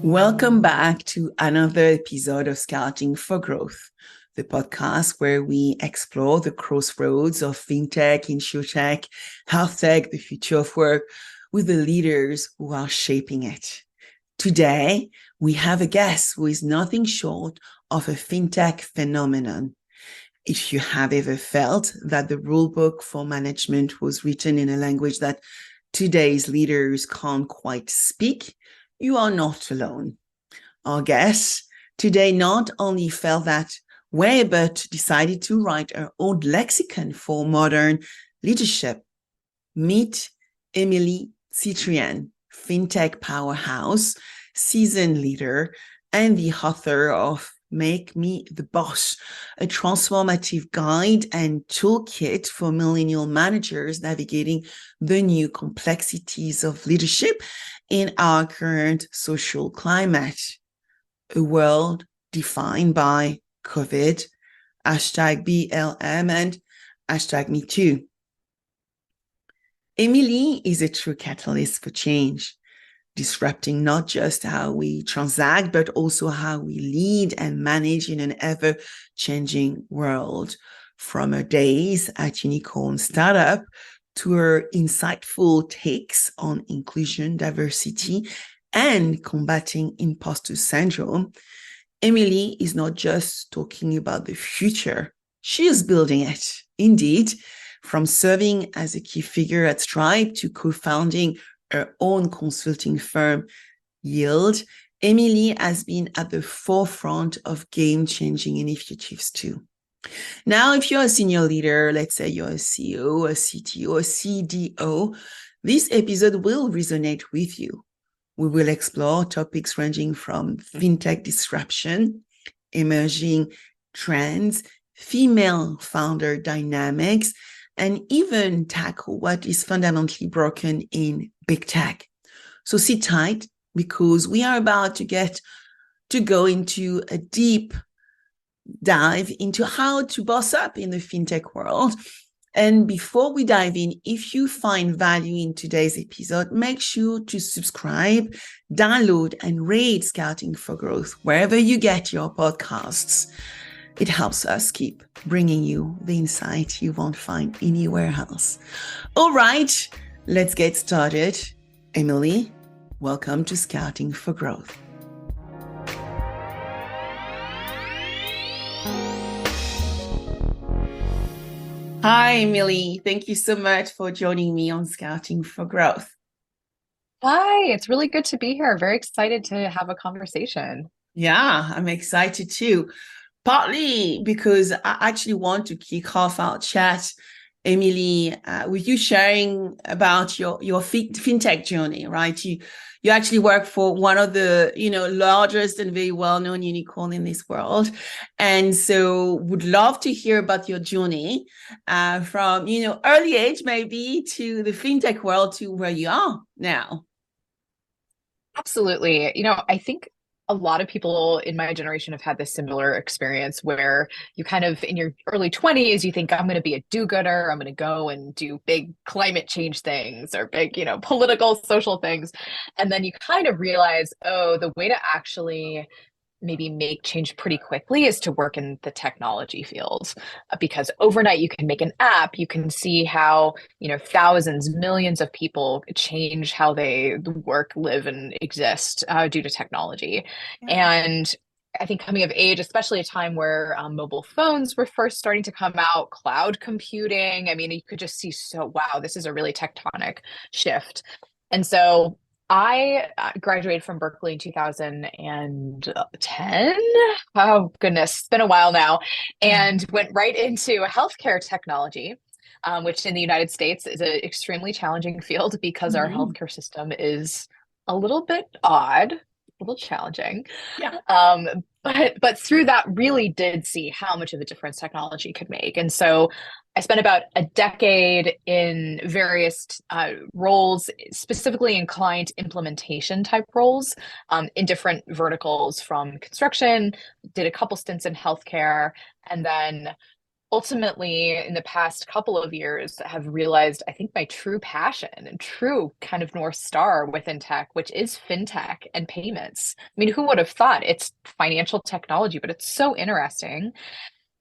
Welcome back to another episode of Scouting for Growth, the podcast where we explore the crossroads of fintech, insurtech, health tech, the future of work, with the leaders who are shaping it. Today, we have a guest who is nothing short of a fintech phenomenon. If you have ever felt that the rulebook for management was written in a language that today's leaders can't quite speak, you are not alone. Our guest today not only felt that way, but decided to write her own lexicon for modern leadership. Meet Emily Tsitrian, fintech powerhouse, seasoned leader, and the author of Make Me the Boss, a transformative guide and toolkit for millennial managers navigating the new complexities of leadership in our current social climate. A world defined by COVID, #BLM, and #MeToo. Emily is a true catalyst for change, disrupting not just how we transact, but also how we lead and manage in an ever-changing world. From her days at Unicorn Startup to her insightful takes on inclusion, diversity, and combating imposter syndrome, Emily is not just talking about the future, she is building it. Indeed, from serving as a key figure at Stripe to co-founding her own consulting firm, Yield, Emily has been at the forefront of game-changing initiatives too. Now, if you're a senior leader, let's say you're a CEO, a CTO, a CDO, this episode will resonate with you. We will explore topics ranging from fintech disruption, emerging trends, female founder dynamics, and even tackle what is fundamentally broken in big tech. So sit tight, because we are about to go into a deep dive into how to boss up in the fintech world. And before we dive in, if you find value in today's episode, make sure to subscribe, download, and rate Scouting for Growth wherever you get your podcasts. It helps us keep bringing you the insight you won't find anywhere else. All right, let's get started. Emily, welcome to Scouting for Growth. Hi, Emily. Thank you so much for joining me on Scouting for Growth. Hi, it's really good to be here. Very excited to have a conversation. Yeah, I'm excited too. Partly because I actually want to kick off our chat, Emily, with you sharing about your fintech journey, right? You actually work for one of the largest and very well-known unicorn in this world, and so would love to hear about your journey from early age maybe to the fintech world to where you are now. Absolutely. I think a lot of people in my generation have had this similar experience where you kind of in your early 20s, you think I'm going to be a do-gooder. I'm going to go and do big climate change things or big, political, social things. And then you kind of realize, oh, the way to actually maybe make change pretty quickly is to work in the technology field, because overnight you can make an app, you can see how thousands, millions of people change how they work, live, and exist due to technology. And I think coming of age, especially a time where mobile phones were first starting to come out, cloud computing, I mean, you could just see, so wow, this is a really tectonic shift. And so I graduated from Berkeley in 2010. Oh, goodness, it's been a while now. And went right into healthcare technology, which in the United States is an extremely challenging field because our healthcare system is a little bit odd, a little challenging. Yeah. but through that really did see how much of a difference technology could make. And so I spent about a decade in various roles, specifically in client implementation type roles, in different verticals from construction, did a couple stints in healthcare, and then ultimately in the past couple of years have realized I think my true passion and true kind of North Star within tech, which is fintech and payments. I mean, who would have thought it's financial technology, but it's so interesting.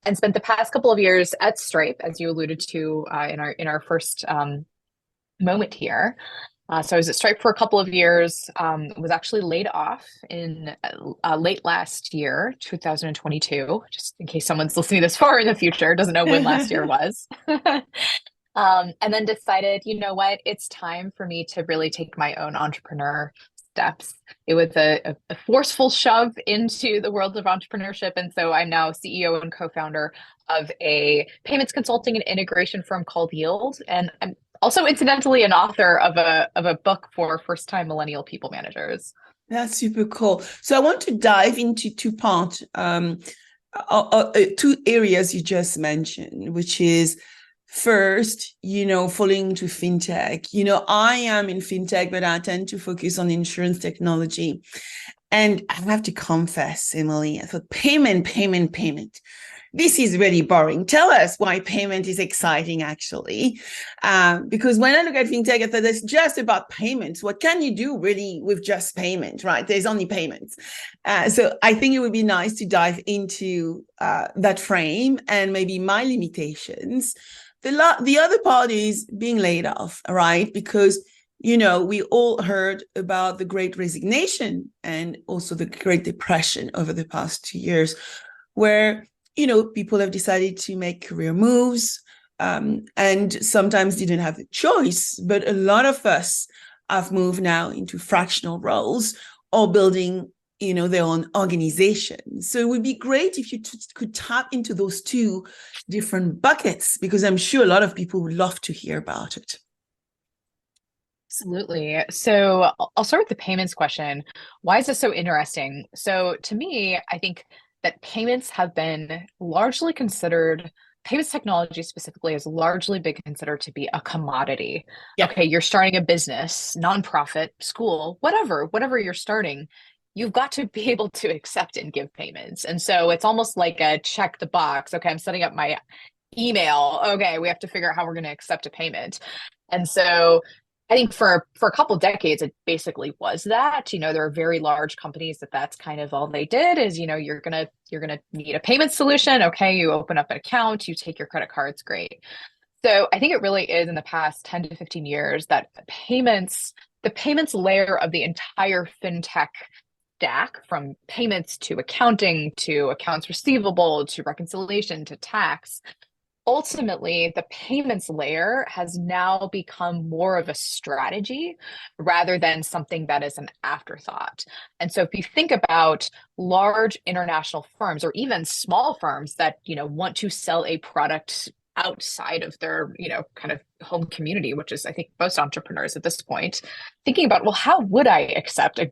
And spent the past couple of years at Stripe, as you alluded to in our first moment here. So I was at Stripe for a couple of years, was actually laid off in late last year, 2022, just in case someone's listening this far in the future, doesn't know when last year was. And then decided, you know what, it's time for me to really take my own entrepreneur steps. It was a forceful shove into the world of entrepreneurship. And so I'm now CEO and co-founder of a payments consulting and integration firm called Yield. And I'm also incidentally an author of a book for first-time millennial people managers. That's super cool. So I want to dive into two parts, two areas you just mentioned, which is first, falling into fintech. I am in fintech, but I tend to focus on insurance technology. And I have to confess, Emily, I thought payment. This is really boring. Tell us why payment is exciting, actually. Because when I look at fintech, I thought it's just about payments. What can you do really with just payment, right? There's only payments. So I think it would be nice to dive into that frame and maybe my limitations. The other part is being laid off, right? Because we all heard about the Great Resignation and also the Great Depression over the past 2 years, where people have decided to make career moves, and sometimes didn't have a choice. But a lot of us have moved now into fractional roles or building, their own organization. So it would be great if you could tap into those two different buckets, because I'm sure a lot of people would love to hear about it. Absolutely. So I'll start with the payments question. Why is this so interesting? So to me, I think that payments have been largely considered, payments technology specifically has largely been considered to be a commodity. Yeah. Okay, you're starting a business, nonprofit, school, whatever you're starting, you've got to be able to accept and give payments. And so it's almost like a check the box. Okay, I'm setting up my email. Okay, we have to figure out how we're going to accept a payment. And so I think for a couple of decades, it basically was that. There are very large companies that's kind of all they did is, you're gonna need a payment solution. Okay, you open up an account, you take your credit cards, great. So I think it really is in the past 10 to 15 years that the payments layer of the entire fintech stack, from payments to accounting to accounts receivable to reconciliation to tax, ultimately the payments layer has now become more of a strategy rather than something that is an afterthought. And so if you think about large international firms or even small firms that want to sell a product outside of their kind of home community, which is I think most entrepreneurs at this point, thinking about, well, how would I accept a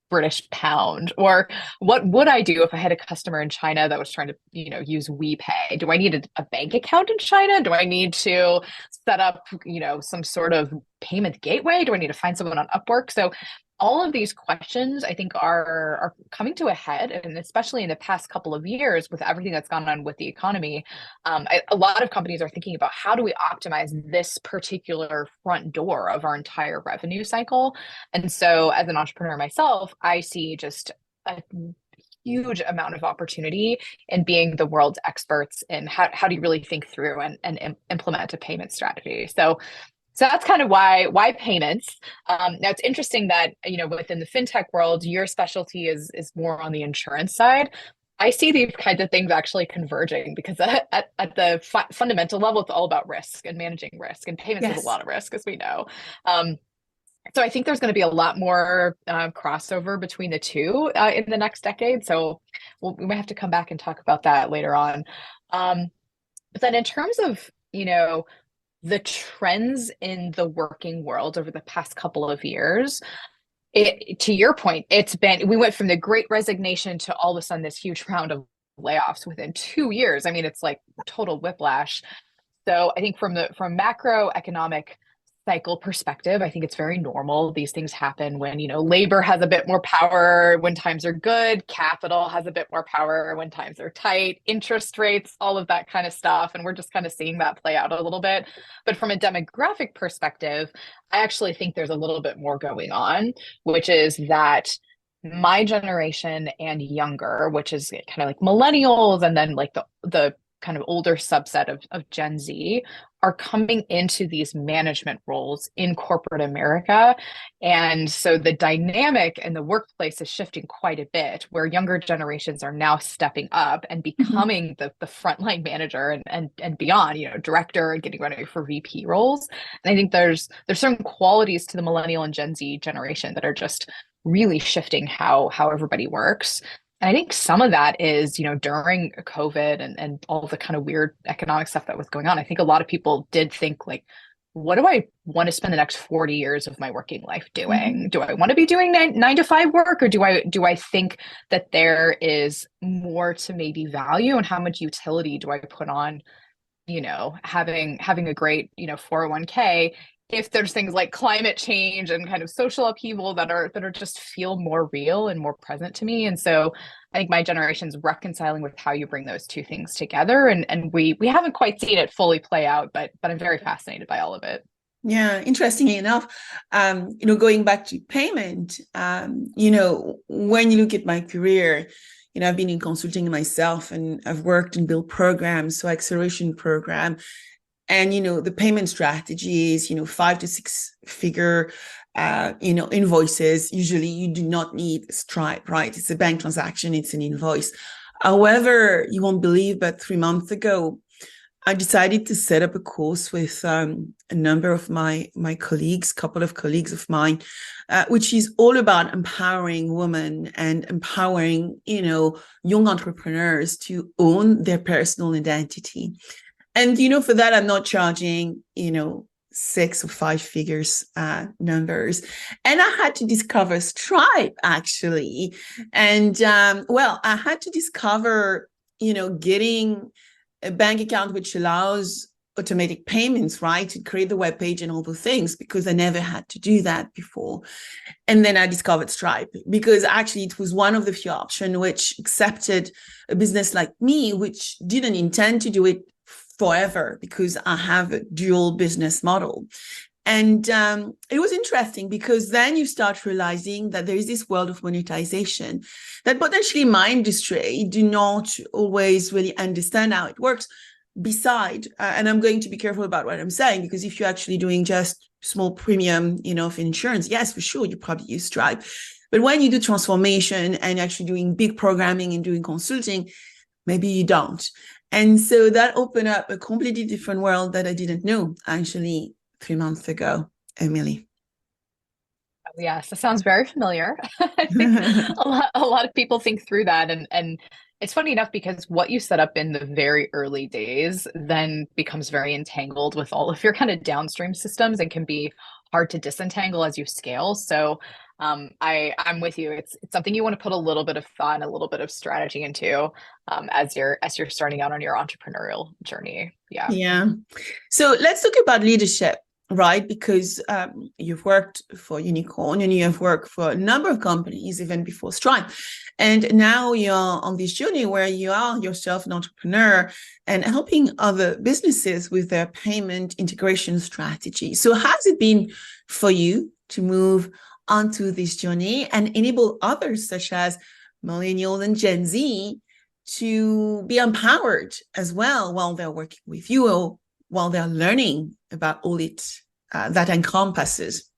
British pound? Or what would I do if I had a customer in China that was trying to, use WePay? Do I need a bank account in China? Do I need to set up, some sort of payment gateway? Do I need to find someone on Upwork? So all of these questions, I think, are coming to a head, and especially in the past couple of years with everything that's gone on with the economy, a lot of companies are thinking about how do we optimize this particular front door of our entire revenue cycle. And so as an entrepreneur myself, I see just a huge amount of opportunity in being the world's experts in how do you really think through and implement a payment strategy. So that's kind of why payments. Now it's interesting that within the fintech world, your specialty is more on the insurance side. I see these kinds of things actually converging because at the fundamental level, it's all about risk and managing risk, and payments is a lot of risk, as we know. So I think there's going to be a lot more crossover between the two in the next decade. So we might have to come back and talk about that later on. But then in terms of the trends in the working world over the past couple of years, To your point, we went from the great resignation to all of a sudden this huge round of layoffs within 2 years. I mean, it's like total whiplash. So I think from macroeconomic cycle perspective, I think it's very normal. These things happen when, labor has a bit more power when times are good, capital has a bit more power when times are tight, interest rates, all of that kind of stuff. And we're just kind of seeing that play out a little bit. But from a demographic perspective, I actually think there's a little bit more going on, which is that my generation and younger, which is kind of like millennials and then like the kind of older subset of Gen Z, are coming into these management roles in corporate America. And so the dynamic in the workplace is shifting quite a bit, where younger generations are now stepping up and Mhm. becoming the frontline manager and beyond, director and getting ready for VP roles. And I think there's certain qualities to the millennial and Gen Z generation that are just really shifting how everybody works. And I think some of that is, during COVID and all the kind of weird economic stuff that was going on, I think a lot of people did think like, what do I want to spend the next 40 years of my working life doing? Mhm. Do I want to be doing nine to five work, or do I think that there is more to maybe value, and how much utility do I put on, having a great, 401k, if there's things like climate change and kind of social upheaval that are just feel more real and more present to me. And so I think my generation's reconciling with how you bring those two things together. And we haven't quite seen it fully play out, but I'm very fascinated by all of it. Yeah, interestingly enough, going back to payment, when you look at my career, I've been in consulting myself and I've worked and built programs, so acceleration program. And, the payment strategies, 5 to 6 figure, invoices. Usually you do not need Stripe, right? It's a bank transaction. It's an invoice. However, you won't believe, but 3 months ago, I decided to set up a course with a number of my colleagues, couple of colleagues of mine, which is all about empowering women and empowering, young entrepreneurs to own their personal identity. And, for that, I'm not charging, 6 or 5 figures numbers. And I had to discover Stripe, actually. And, I had to discover, getting a bank account which allows automatic payments, right? To create the web page and all the things, because I never had to do that before. And then I discovered Stripe, because actually it was one of the few options which accepted a business like me, which didn't intend to do it forever, because I have a dual business model. And it was interesting, because then you start realizing that there is this world of monetization that potentially my industry do not always really understand how it works. And I'm going to be careful about what I'm saying, because if you're actually doing just small premium, of insurance, yes, for sure, you probably use Stripe. But when you do transformation and actually doing big programming and doing consulting, maybe you don't. And so that opened up a completely different world that I didn't know actually 3 months ago, Emily. Yes, that sounds very familiar. I think a lot of people think through that, and it's funny enough because what you set up in the very early days then becomes very entangled with all of your kind of downstream systems and can be hard to disentangle as you scale. So I'm with you. It's something you want to put a little bit of thought and a little bit of strategy into as you're starting out on your entrepreneurial journey. Yeah. Yeah. So let's talk about leadership, right? Because you've worked for Unicorn and you have worked for a number of companies even before Stripe. And now you're on this journey where you are yourself an entrepreneur and helping other businesses with their payment integration strategy. So how's it been for you to move onto this journey and enable others, such as Millennial and Gen Z, to be empowered as well while they're working with you, or while they're learning about all it that encompasses?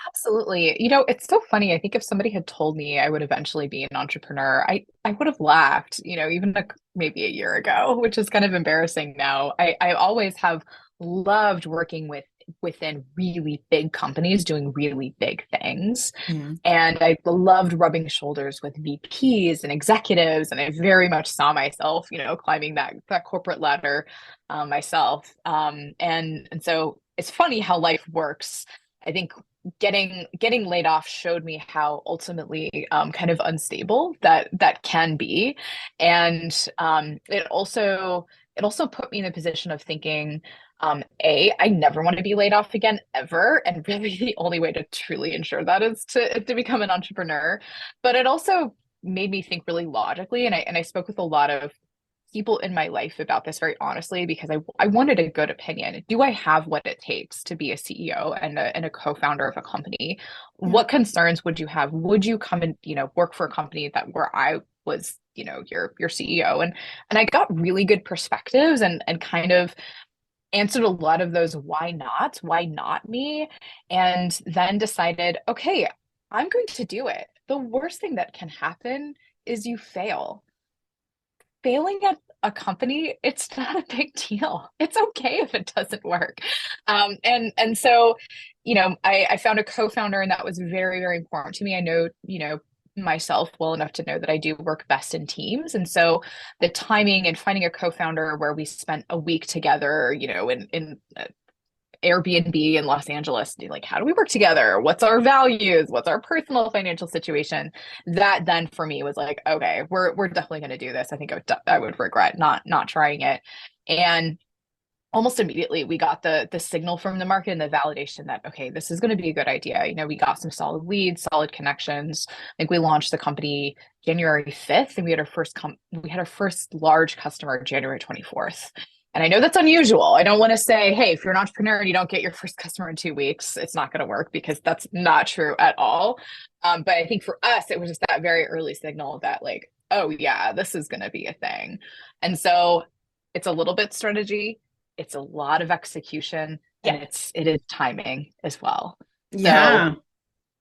Absolutely. It's so funny. I think if somebody had told me I would eventually be an entrepreneur, I would have laughed, even maybe a year ago, which is kind of embarrassing now. I always have loved working within really big companies doing really big things. Yeah. And I loved rubbing shoulders with VPs and executives. And I very much saw myself, climbing that corporate ladder myself. And so it's funny how life works. I think getting laid off showed me how ultimately kind of unstable that can be. And it also put me in the position of thinking, I never want to be laid off again ever. And really the only way to truly ensure that is to become an entrepreneur. But it also made me think really logically. And I spoke with a lot of people in my life about this very honestly, because I wanted a good opinion. Do I have what it takes to be a CEO and a co-founder of a company? Yeah. What concerns would you have? Would you come and, work for a company where I was, your CEO? And I got really good perspectives and kind of answered a lot of those why not me? And then decided, okay, I'm going to do it. The worst thing that can happen is you fail. Failing at a company, it's not a big deal. It's okay if it doesn't work. And so, I found a co-founder, and that was very, very important to me. I know, myself well enough to know that I do work best in teams. And so the timing and finding a co-founder where we spent a week together, in Airbnb in Los Angeles, like, how do we work together? What's our values? What's our personal financial situation? That then for me was like, okay, we're definitely going to do this. I think I would regret not trying it. And almost immediately we got the signal from the market and the validation that, okay, this is going to be a good idea. We got some solid leads, solid connections. I think we launched the company January 5th, and we had our first large customer January 24th. And I know that's unusual. I don't want to say, hey, if you're an entrepreneur and you don't get your first customer in 2 weeks, it's not going to work, because that's not true at all. But I think for us, it was just that very early signal that, like, oh yeah, this is going to be a thing. And so it's a little bit strategy, it's a lot of execution, and Yeah. it is timing as well. So Yeah.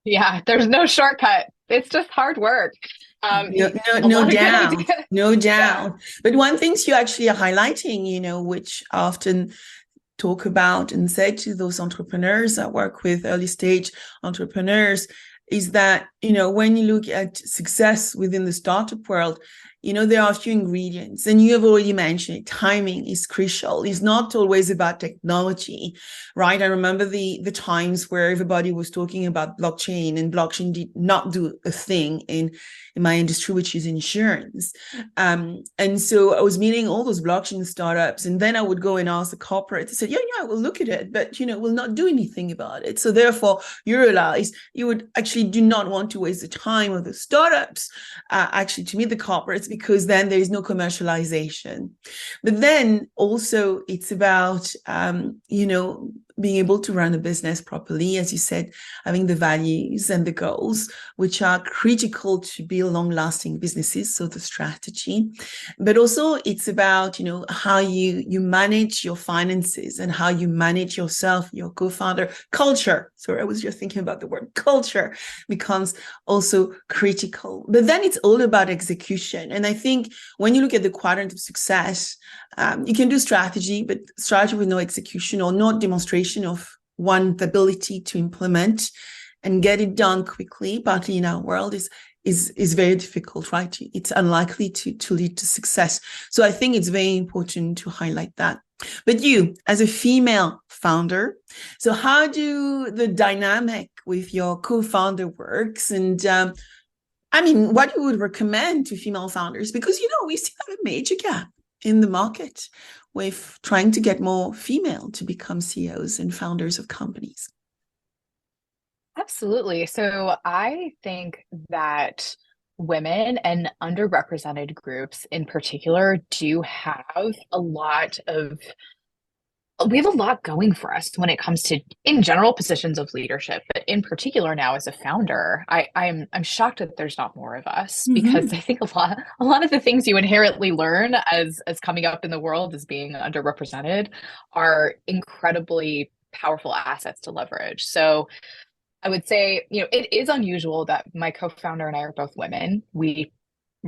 yeah, there's no shortcut. It's just hard work. No, no, A no lot of good doubt. ideas. No Yeah. doubt. But one things you actually are highlighting, which I often talk about and say to those entrepreneurs that work with early stage entrepreneurs, is that, when you look at success within the startup world, there are a few ingredients, and you have already mentioned it. Timing is crucial. It's not always about technology, right? I remember the times where everybody was talking about blockchain, and blockchain did not do a thing in my industry, which is insurance. And so I was meeting all those blockchain startups, and then I would go and ask the corporate. They said, yeah, we'll look at it, but we'll not do anything about it. So therefore, you realize you would actually do not want to waste the time of the startups actually to meet the corporates, because then there is no commercialization. But then also it's about being able to run a business properly, as you said, having the values and the goals, which are critical to build long-lasting businesses. So the strategy, but also it's about, how you manage your finances and how you manage yourself, your co-founder. Culture. Sorry, I was just thinking about the word culture becomes also critical. But then it's all about execution. And I think when you look at the quadrant of success, you can do strategy, but strategy with no execution or no demonstration of one's ability to implement and get it done quickly, partly in our world, is very difficult, right? It's unlikely to lead to success. So I think it's very important to highlight that. But you, as a female founder, so how do the dynamic with your co-founder works? And what you would recommend to female founders? Because, we still have a major gap in the market with trying to get more female to become CEOs and founders of companies. Absolutely. So I think that women and underrepresented groups in particular do have a lot of we have a lot going for us when it comes to, in general, positions of leadership, but in particular now as a founder, I'm shocked that there's not more of us, because Mm-hmm. I think a lot of the things you inherently learn as coming up in the world as being underrepresented are incredibly powerful assets to leverage. So I would say, it is unusual that my co-founder and I are both women. We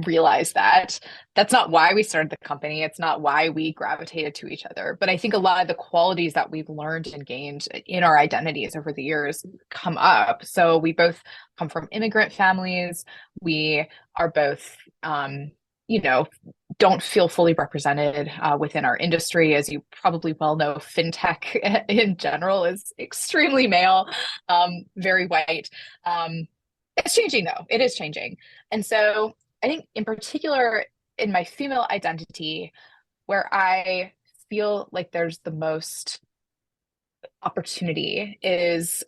realize that that's not why we started the company. It's not why we gravitated to each other. But I think a lot of the qualities that we've learned and gained in our identities over the years come up. So we both come from immigrant families. We are both, you know, don't feel fully represented within our industry. As you probably well know, fintech in general is extremely male, very white. It's changing though. It is changing. And so I think in particular in my female identity, where I feel like there's the most opportunity is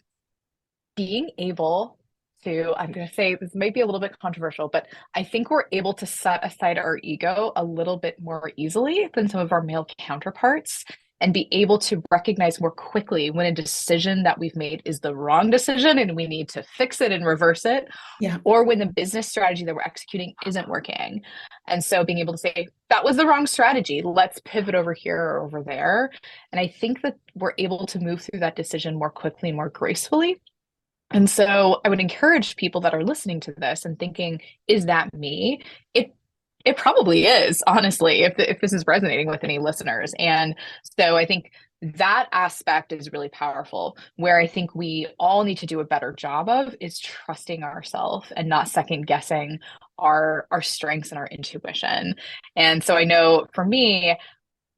being able to, I'm going to say this may be a little bit controversial, but I think we're able to set aside our ego a little bit more easily than some of our male counterparts and be able to recognize more quickly when a decision that we've made is the wrong decision and we need to fix it and reverse it, Yeah. or when the business strategy that we're executing isn't working. And so being able to say, that was the wrong strategy, let's pivot over here or over there. And I think that we're able to move through that decision more quickly and more gracefully. And so I would encourage people that are listening to this and thinking, is that me? It probably is, honestly, if this is resonating with any listeners. And so I think that aspect is really powerful. Where I think we all need to do a better job of is trusting ourselves and not second guessing our strengths and our intuition. And so I know for me,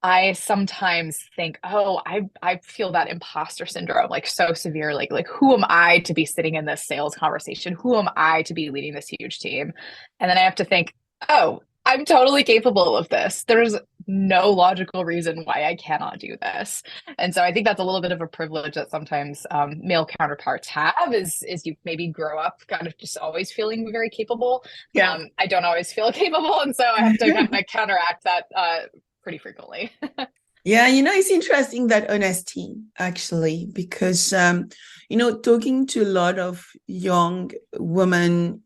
I sometimes think, oh, I feel that imposter syndrome like so severe. Like who am I to be sitting in this sales conversation? Who am I to be leading this huge team? And then I have to think, oh, I'm totally capable of this. There's no logical reason why I cannot do this. And so I think that's a little bit of a privilege that sometimes male counterparts have is you maybe grow up kind of just always feeling very capable. Yeah. I don't always feel capable. And so I have to kind of counteract that pretty frequently. Yeah, it's interesting that honesty actually, because talking to a lot of young women,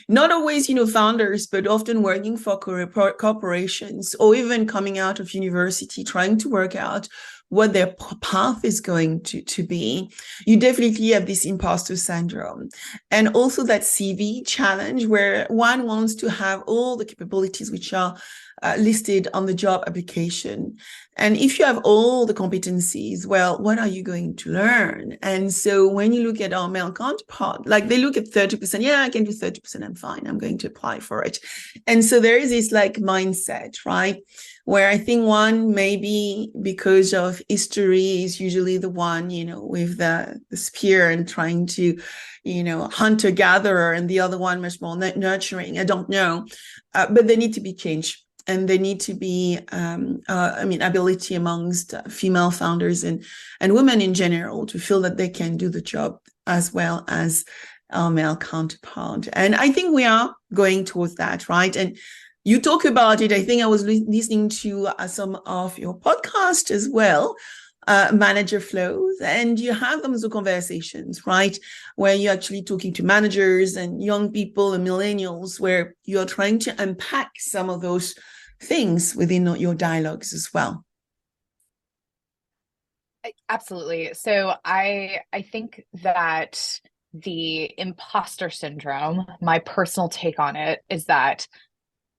not always, founders, but often working for corporations or even coming out of university, trying to work out what their path is going to be. You definitely have this imposter syndrome. And also that CV challenge where one wants to have all the capabilities which are listed on the job application. And if you have all the competencies, well, what are you going to learn? And so when you look at our male counterpart, like they look at 30%, yeah, I can do 30%, I'm fine, I'm going to apply for it. And so there is this like mindset, right? Where I think one maybe because of history is usually the one, with the spear and trying to, hunter gatherer, and the other one much more nurturing. I don't know, but they need to be changed. And there need to be, ability amongst female founders and women in general to feel that they can do the job as well as our male counterpart. And I think we are going towards that, right? And you talk about it. I think I was listening to some of your podcasts as well, manager flows, and you have those conversations, right? Where you're actually talking to managers and young people and millennials, where you're trying to unpack some of those things within your dialogues as well. Absolutely. So I think that the imposter syndrome, my personal take on it is that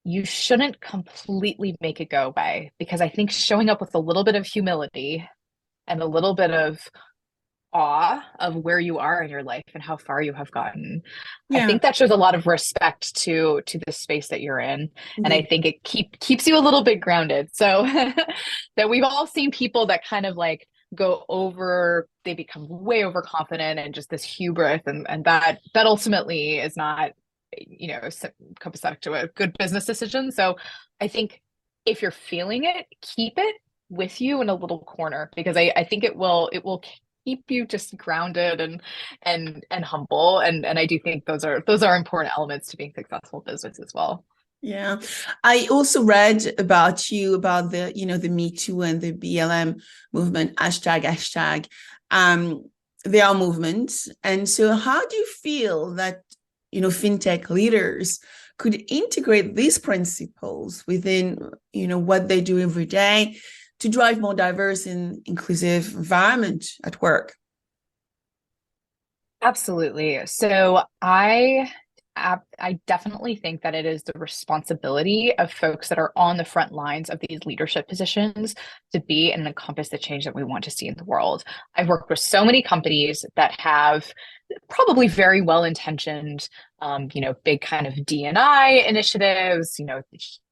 you shouldn't completely make it go away, because I think showing up with a little bit of humility and a little bit of awe of where you are in your life and how far you have gotten. I think that shows a lot of respect to the space that you're in. And I think it keeps you a little bit grounded. So that we've all seen people that kind of like go over, they become way overconfident and just this hubris, and that ultimately is not, copacetic to a good business decision. So I think if you're feeling it, keep it with you in a little corner, because I think it will keep you just grounded and humble. And I do think those are important elements to being successful in business as well. Yeah. I also read about you about the, the Me Too and the BLM movement, hashtag. They are movements. And so how do you feel that, fintech leaders could integrate these principles within, what they do every day to drive more diverse and inclusive environment at work? Absolutely. So I definitely think that it is the responsibility of folks that are on the front lines of these leadership positions to be and encompass the change that we want to see in the world. I've worked with so many companies that have probably very well-intentioned, big kind of D&I initiatives,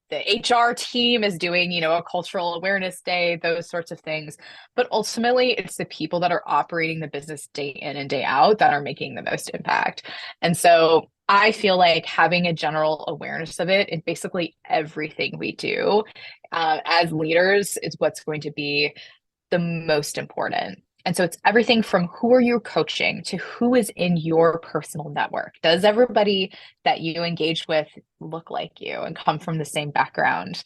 the HR team is doing, a cultural awareness day, those sorts of things. But ultimately, it's the people that are operating the business day in and day out that are making the most impact. And so I feel like having a general awareness of it in basically everything we do as leaders is what's going to be the most important. And so it's everything from who are you coaching to who is in your personal network. Does everybody that you engage with look like you and come from the same background?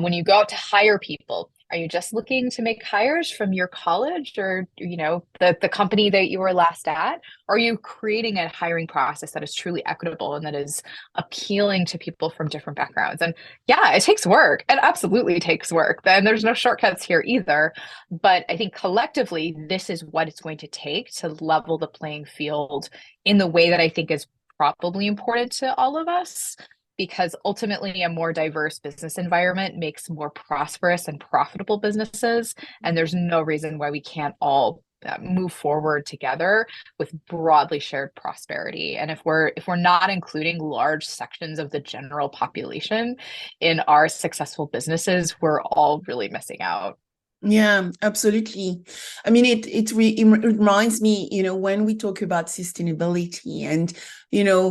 When you go out to hire people, are you just looking to make hires from your college or, the company that you were last at? Or are you creating a hiring process that is truly equitable and that is appealing to people from different backgrounds? And yeah, it takes work. It absolutely takes work. And there's no shortcuts here either. But I think collectively, this is what it's going to take to level the playing field in the way that I think is probably important to all of us, because ultimately a more diverse business environment makes more prosperous and profitable businesses. And there's no reason why we can't all move forward together with broadly shared prosperity. And if we're not including large sections of the general population in our successful businesses, we're all really missing out. Yeah, absolutely. I mean, it reminds me, when we talk about sustainability and,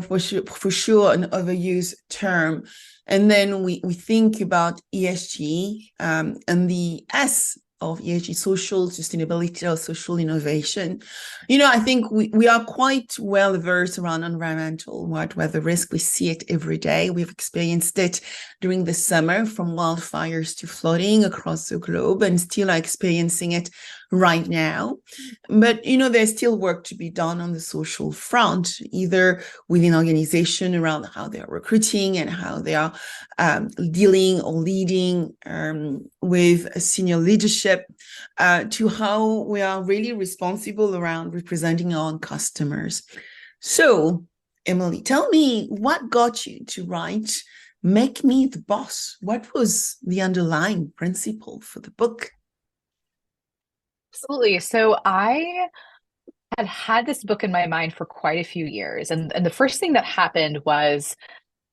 for sure an overused term, and then we think about ESG, and the S of ESG, social sustainability or social innovation. I think we are quite well versed around environmental weather risk. We see it every day. We've experienced it during the summer, from wildfires to flooding across the globe, and still are experiencing it right now. But, there's still work to be done on the social front, either within organization around how they are recruiting and how they are dealing or leading with senior leadership, to how we are really responsible around representing our own customers. So, Emily, tell me what got you to write Make Me the Boss? What was the underlying principle for the book? Absolutely. So I had this book in my mind for quite a few years. And the first thing that happened was,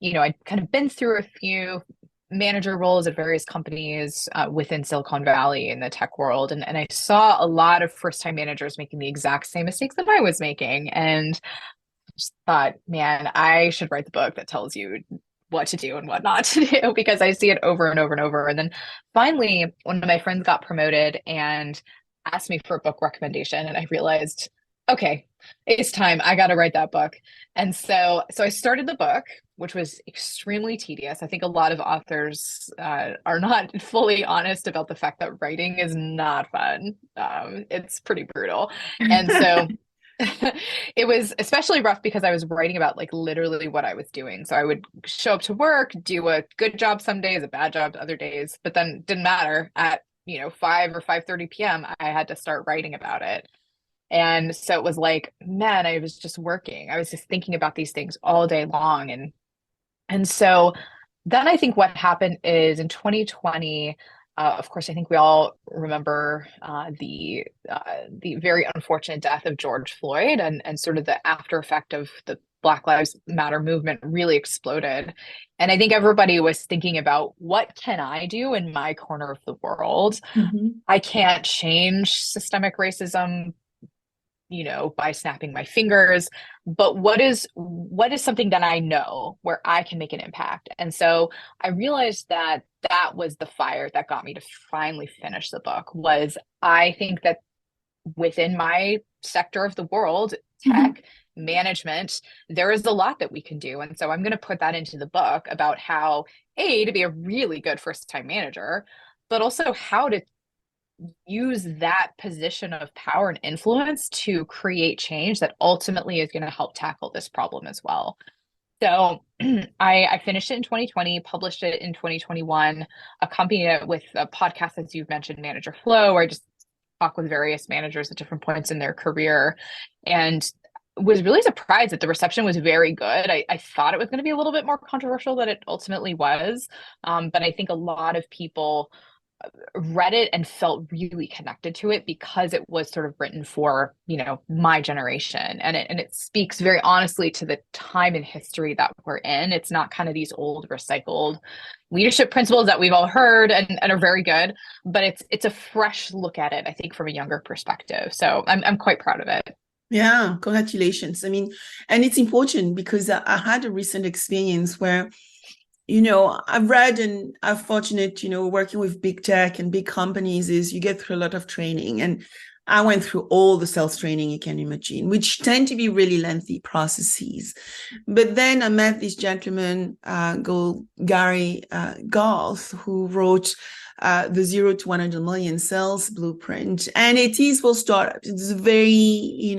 I'd kind of been through a few manager roles at various companies within Silicon Valley in the tech world. And I saw a lot of first-time managers making the exact same mistakes that I was making. And I just thought, man, I should write the book that tells you what to do and what not to do, because I see it over and over and over. And then finally, one of my friends got promoted and asked me for a book recommendation. And I realized, okay, it's time. I got to write that book. And so I started the book, which was extremely tedious. I think a lot of authors are not fully honest about the fact that writing is not fun. It's pretty brutal. And so it was especially rough because I was writing about like literally what I was doing. So I would show up to work, do a good job some days, a bad job other days, but then didn't matter at 5 or 5:30 p.m. I had to start writing about it. And so it was like, man, I was just working. I was just thinking about these things all day long. And so then I think what happened is in 2020, of course, I think we all remember the very unfortunate death of George Floyd, and sort of the after effect of the Black Lives Matter movement really exploded. And I think everybody was thinking about, what can I do in my corner of the world? Mm-hmm. I can't change systemic racism, by snapping my fingers, but what is something that I know where I can make an impact? And so I realized that that was the fire that got me to finally finish the book. Was I think that within my sector of the world, tech management, there is a lot that we can do. And so I'm going to put that into the book about how, to be a really good first time manager, but also how to use that position of power and influence to create change that ultimately is going to help tackle this problem as well. So I finished it in 2020, published it in 2021, accompanied it with a podcast, as you've mentioned, Manager Flow, where I just talk with various managers at different points in their career, and was really surprised that the reception was very good. I thought it was going to be a little bit more controversial than it ultimately was. But I think a lot of people read it and felt really connected to it because it was sort of written for, my generation. And it speaks very honestly to the time and history that we're in. It's not kind of these old recycled leadership principles that we've all heard and are very good, but it's a fresh look at it, I think, from a younger perspective. So I'm quite proud of it. Yeah, congratulations. I mean, and it's important because I had a recent experience where, I've read and I'm fortunate, working with big tech and big companies is you get through a lot of training. And I went through all the sales training you can imagine, which tend to be really lengthy processes. But then I met this gentleman, Gary Garth, who wrote the 0 to 100 million sales blueprint. And it is for startups. It's very,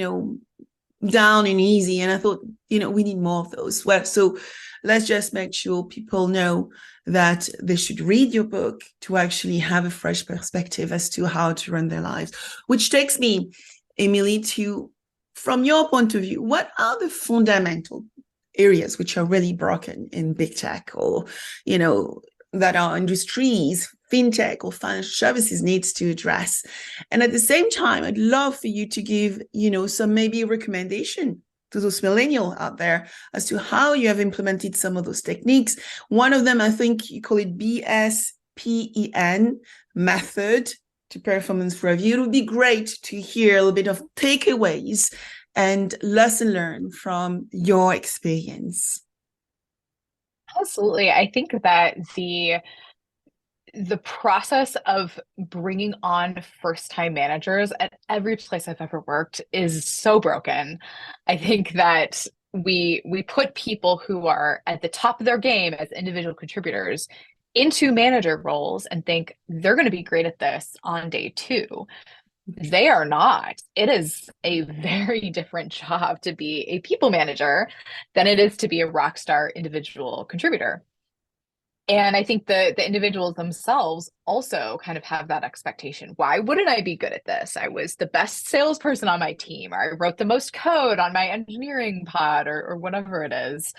down and easy. And I thought, we need more of those. Well, so let's just make sure people know that they should read your book to actually have a fresh perspective as to how to run their lives, which takes me, Emily, to, from your point of view, what are the fundamental areas which are really broken in big tech or, that our industries, fintech or financial services needs to address. And at the same time, I'd love for you to give, some maybe recommendation to those millennials out there as to how you have implemented some of those techniques. One of them, I think you call it BSPEN method to performance review. It would be great to hear a little bit of takeaways and lesson learned from your experience. Absolutely. I think that the process of bringing on first-time managers at every place I've ever worked is so broken. I think that we put people who are at the top of their game as individual contributors into manager roles and think they're going to be great at this on day two. They are not. It is a very different job to be a people manager than it is to be a rock star individual contributor. And I think the individuals themselves also kind of have that expectation. Why wouldn't I be good at this? I was the best salesperson on my team, or I wrote the most code on my engineering pod, or whatever it is.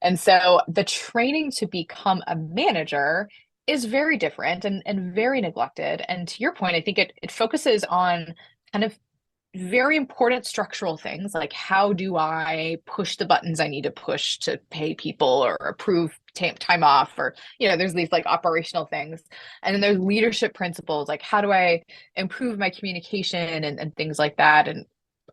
And so the training to become a manager is very different and very neglected. And to your point, I think it focuses on kind of very important structural things like how do I push the buttons I need to push to pay people or approve time off, or there's these like operational things. And then there's leadership principles like how do I improve my communication and things like that, and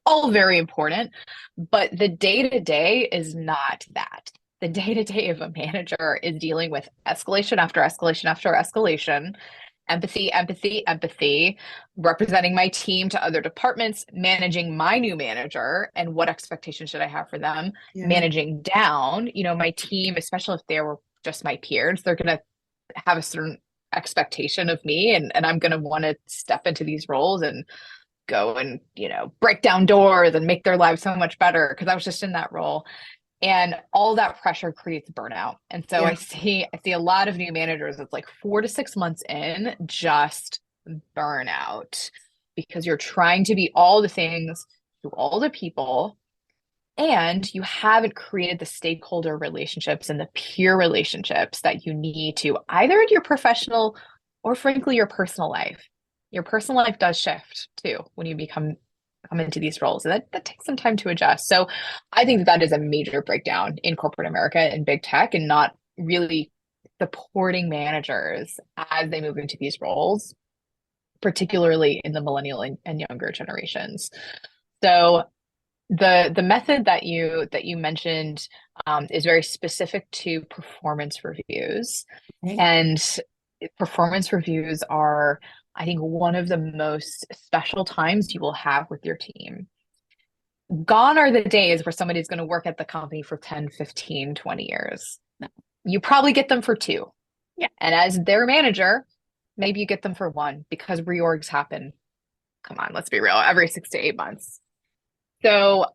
all very important. But the day-to-day is not that. The day-to-day of a manager is dealing with escalation after escalation after escalation, empathy, empathy, empathy, representing my team to other departments, managing my new manager and what expectations should I have for them, managing down, my team, especially if they were just my peers, they're going to have a certain expectation of me, and I'm going to want to step into these roles and go and, break down doors and make their lives so much better because I was just in that role. And all that pressure creates burnout. And so I see a lot of new managers, it's like 4 to 6 months in, just burnout because you're trying to be all the things to all the people, and you haven't created the stakeholder relationships and the peer relationships that you need to either in your professional or frankly your personal life. Your personal life does shift too when you come into these roles, and that takes some time to adjust. So I think that is a major breakdown in corporate America and big tech, and not really supporting managers as they move into these roles, particularly in the millennial and younger generations. So the method that you mentioned is very specific to performance reviews. And performance reviews are, I think, one of the most special times you will have with your team. Gone are the days where somebody's going to work at the company for 10, 15, 20 years. No. You probably get them for 2. Yeah. And as their manager, maybe you get them for 1 because reorgs happen. Come on, let's be real, every 6 to 8 months. So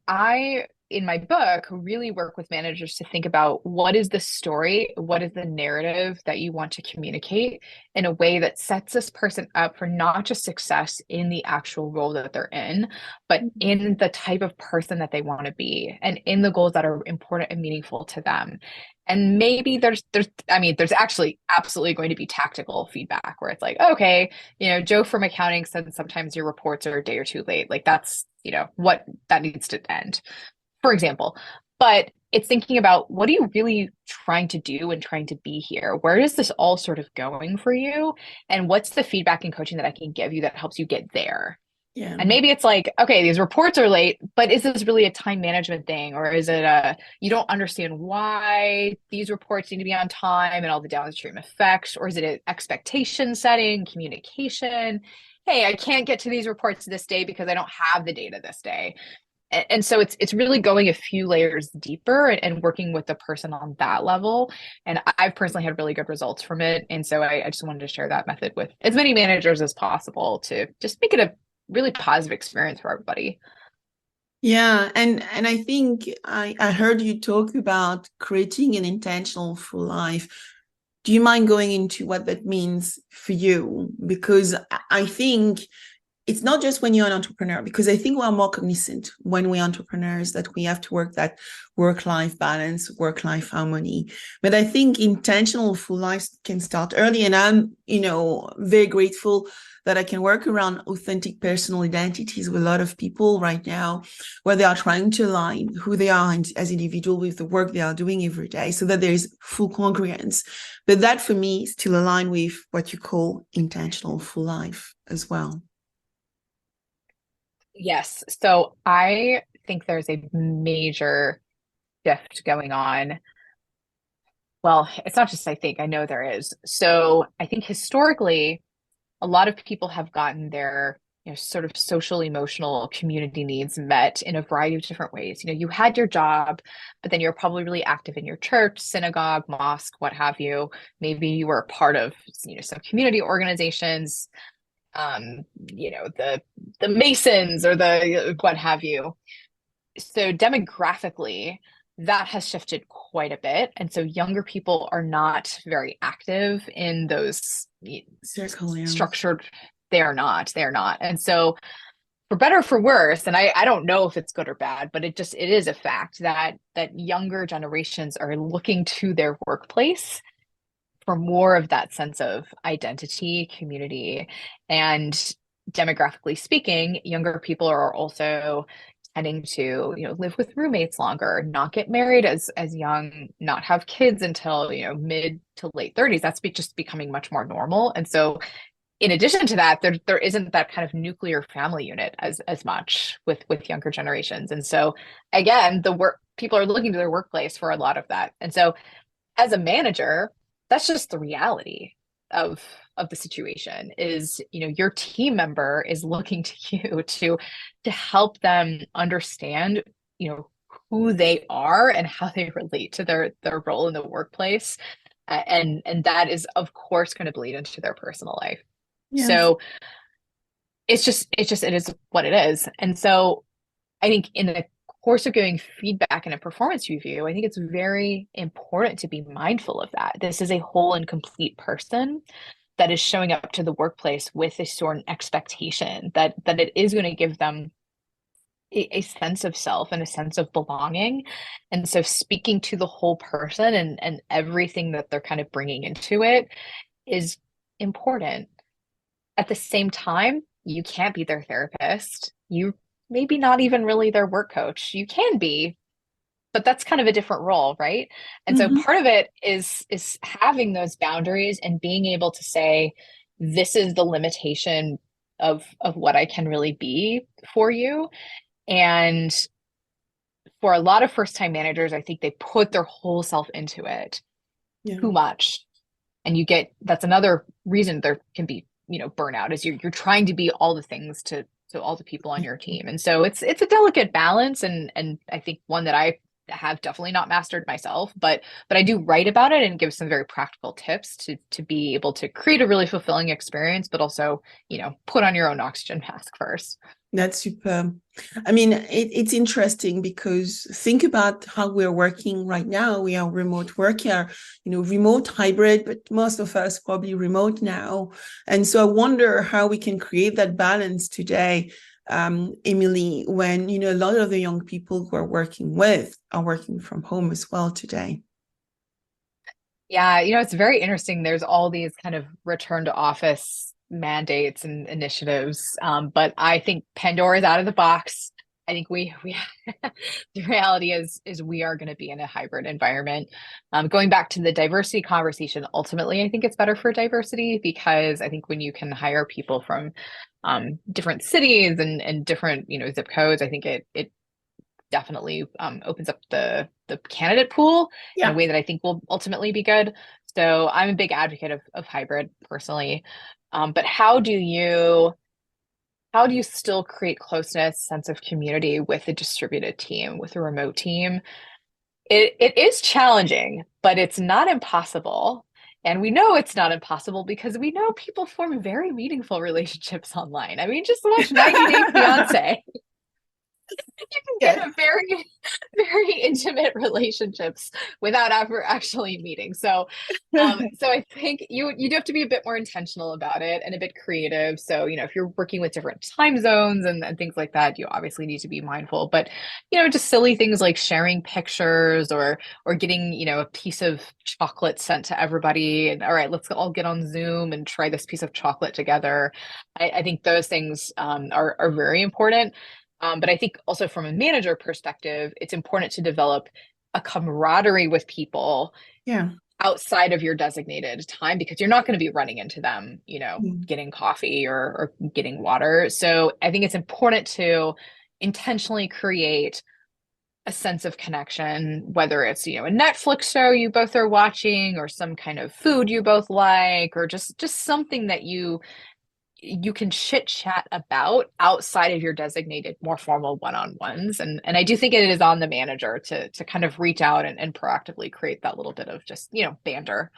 in my book, really work with managers to think about what is the story, what is the narrative that you want to communicate in a way that sets this person up for not just success in the actual role that they're in, but in the type of person that they want to be and in the goals that are important and meaningful to them. And maybe there's actually absolutely going to be tactical feedback where it's like, okay, Joe from accounting said sometimes your reports are a day or two late. Like that's, what that needs to end, for example. But it's thinking about what are you really trying to do and trying to be here? Where is this all sort of going for you? And what's the feedback and coaching that I can give you that helps you get there? Yeah. And maybe it's like, okay, these reports are late, but is this really a time management thing? Or is it you don't understand why these reports need to be on time and all the downstream effects? Or is it an expectation setting, communication? Hey, I can't get to these reports this day because I don't have the data this day. And so it's really going a few layers deeper and working with the person on that level. And I've personally had really good results from it. And so I just wanted to share that method with as many managers as possible to just make it a really positive experience for everybody. Yeah, and I think I heard you talk about creating an intentional full life. Do you mind going into what that means for you? Because I think it's not just when you're an entrepreneur, because I think we're more cognizant when we're entrepreneurs that we have to work that work-life balance, work-life harmony. But I think intentional full life can start early. And I'm, very grateful that I can work around authentic personal identities with a lot of people right now, where they are trying to align who they are as individuals with the work they are doing every day so that there is full congruence. But that for me still align with what you call intentional full life as well. Yes. So I think there's a major shift going on. Well, it's not just I think, I know there is. So I think historically, a lot of people have gotten their sort of social emotional community needs met in a variety of different ways. You had your job, but then you're probably really active in your church, synagogue, mosque, what have you. Maybe you were a part of some community organizations, the Masons or the what have you. So demographically, that has shifted quite a bit. And so younger people are not very active in those Circle, yeah. structured, they are not. They are not. And so for better or for worse, and I don't know if it's good or bad, but it is a fact that younger generations are looking to their workplace for more of that sense of identity, community, and demographically speaking, younger people are also tending to live with roommates longer, not get married as young, not have kids until mid to late 30s. That's just becoming much more normal. And so in addition to that, there isn't that kind of nuclear family unit as much with younger generations. And so again, the work people are looking to their workplace for a lot of that. And so as a manager, that's just the reality of the situation is your team member is looking to you to help them understand who they are and how they relate to their role in the workplace, and that is of course going to bleed into their personal life. Yes. So it is what it is. And so I think in the course of giving feedback and a performance review, I think it's very important to be mindful of that. This is a whole and complete person that is showing up to the workplace with a certain expectation that it is going to give them a sense of self and a sense of belonging. And so speaking to the whole person and everything that they're kind of bringing into it is important. At the same time, you can't be their therapist. You maybe not even really their work coach. You can be, but that's kind of a different role, right? And so Mm-hmm. part of it is having those boundaries and being able to say, this is the limitation of what I can really be for you. And for a lot of first-time managers, I think they put their whole self into it Yeah. too much. And that's another reason there can be, burnout is you're trying to be all the things to all the people on your team. And so it's a delicate balance and I think one that I have definitely not mastered myself, but I do write about it and give some very practical tips to be able to create a really fulfilling experience, but also, put on your own oxygen mask first. That's super. I mean, it's interesting because think about how we're working right now. We are remote worker, remote hybrid, but most of us probably remote now. And so I wonder how we can create that balance today, Emily, when, a lot of the young people who are working with are working from home as well today. Yeah, it's very interesting. There's all these kind of return to office mandates and initiatives. But I think Pandora's out of the box. I think we the reality is we are going to be in a hybrid environment. Going back to the diversity conversation, ultimately, I think it's better for diversity because I think when you can hire people from different cities and different, zip codes, I think it definitely opens up the candidate pool in a Yeah. way that I think will ultimately be good. So I'm a big advocate of hybrid personally. But how do you still create closeness, sense of community with a distributed team, with a remote team? It is challenging, but it's not impossible. And we know it's not impossible because we know people form very meaningful relationships online. I mean, just watch 90 Day Fiance. You can Yeah. get a very, very intimate relationships without ever actually meeting. So I think you do have to be a bit more intentional about it and a bit creative. So, if you're working with different time zones and things like that, you obviously need to be mindful. But, just silly things like sharing pictures or getting, a piece of chocolate sent to everybody. And all right, let's all get on Zoom and try this piece of chocolate together. I think those things are very important. But I think also from a manager perspective, it's important to develop a camaraderie with people Yeah. outside of your designated time because you're not going to be running into them, Mm. getting coffee or getting water. So I think it's important to intentionally create a sense of connection, whether it's, a Netflix show you both are watching or some kind of food you both like, or just something that you can chit chat about outside of your designated more formal one-on-ones. And I do think it is on the manager to kind of reach out and proactively create that little bit of just, banter.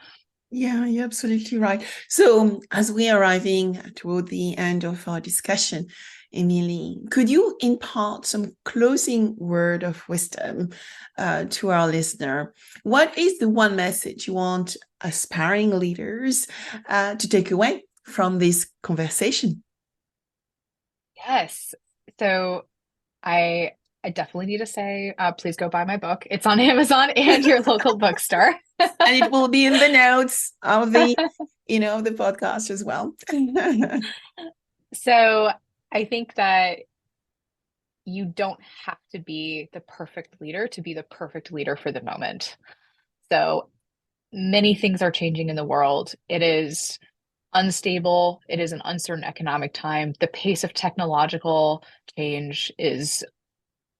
Yeah, you're absolutely right. So, as we are arriving toward the end of our discussion, Emily, could you impart some closing word of wisdom to our listener? What is the one message you want aspiring leaders to take away from this conversation? Yes. So I I definitely need to say, please go buy my book. It's on Amazon and your local bookstore. And it will be in the notes of the podcast as well. So I think that you don't have to be the perfect leader to be the perfect leader for the moment. So many things are changing in the world. It is unstable. It is an uncertain economic time. The pace of technological change is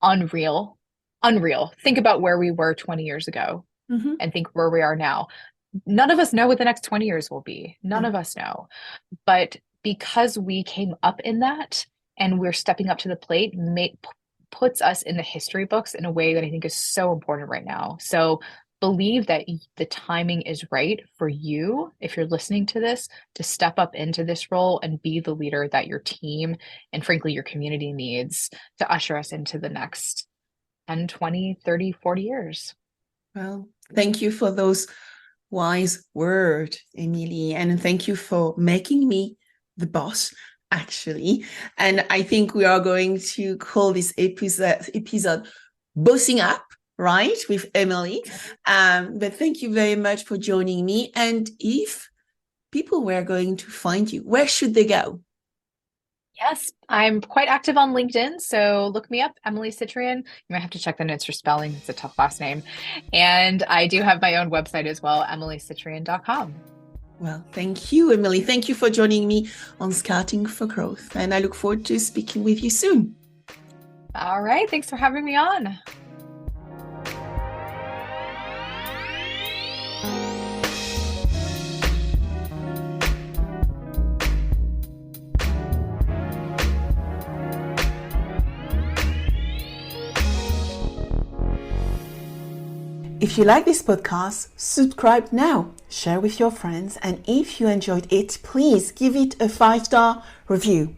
unreal. Unreal. Think about where we were 20 years ago Mhm. and think where we are now. None of us know what the next 20 years will be. None No. of us know. But because we came up in that and we're stepping up to the plate, puts us in the history books in a way that I think is so important right now. So believe that the timing is right for you, if you're listening to this, to step up into this role and be the leader that your team and frankly your community needs to usher us into the next 10, 20, 30, 40 years. Well, thank you for those wise words, Emily, and thank you for making me the boss, actually. And I think we are going to call this episode Bossing Up, right, with Emily. But thank you very much for joining me. And if people were going to find you, where should they go? Yes, I'm quite active on LinkedIn, so look me up, Emily Tsitrian. You might have to check the notes for spelling. It's a tough last name. And I do have my own website as well, emilytsitrian.com. Well, thank you, Emily. Thank you for joining me on Scouting for Growth. And I look forward to speaking with you soon. All right. Thanks for having me on. If you like this podcast, subscribe now, share with your friends, and if you enjoyed it, please give it a 5-star review.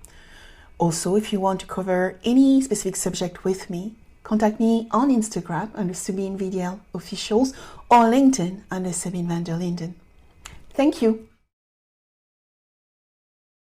Also, if you want to cover any specific subject with me, contact me on Instagram under Sabine VdL Officials or LinkedIn under Sabine VdL. Thank you.